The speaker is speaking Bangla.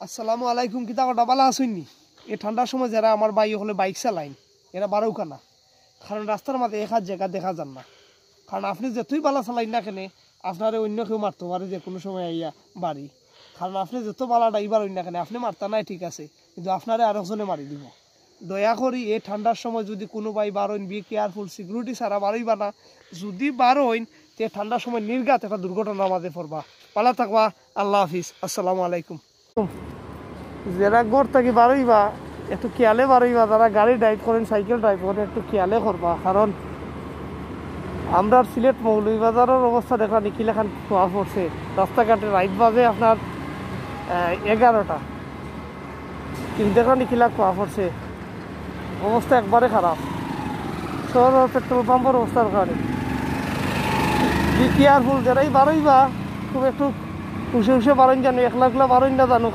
আসসালামু আলাইকুম। কিতা কটা বালা আসুননি? এই ঠান্ডার সময় যারা আমার ভাই হলে বাইক চালাইন এরা বারোকা না, কারণ রাস্তার মাঝে এক হাত জায়গা দেখা যান না। কারণ আপনি যতই বালা চালাইন না কেন আপনারে অন্য কেউ মারতে পারে যে কোনো সময় আইয়া বাড়ি। কারণ আপনি যত বালা ড্রাইভার হইন না কেন আপনি মারতা নাই ঠিক আছে, কিন্তু আপনারে আরেকজনে মারি দিব। দয়া করি এই ঠান্ডার সময় যদি কোনো ভাই বারোইন বি কেয়ারফুল, সিকিউরিটি ছাড়া বারোইবা না। যদি বারোইন তে ঠান্ডার সময় নির্ঘাত একটা দুর্ঘটনার মাঝে পড়বা। পালা থাকবা। আল্লাহ হাফিজ। আসসালামু আলাইকুম। যারা ঘর থেকে বারোইবা একটু খেয়ালে বারোইবা, যারা গাড়ি ড্রাইভ করেন সাইকেল ড্রাইভ করেন একটু খেয়ালে করবা। কারণ আমরা সিলেট মৌলভীবাজারের অবস্থা দেখা নিখিলাখান খোয়া পড়ছে। রাস্তাঘাটে রাইট বাজে আপনার 11টা, কিন্তু দেখা নিখিলা খোয়া পড়ছে। অবস্থা একবারে খারাপ। শহর পেট্রোল পাম্পের অবস্থার কারণে বি কেয়ারফুল। যারাই বারোইবা খুব একটু হুসে হুসে বারোইন জানো, একলা একলা বারোইন না জানো।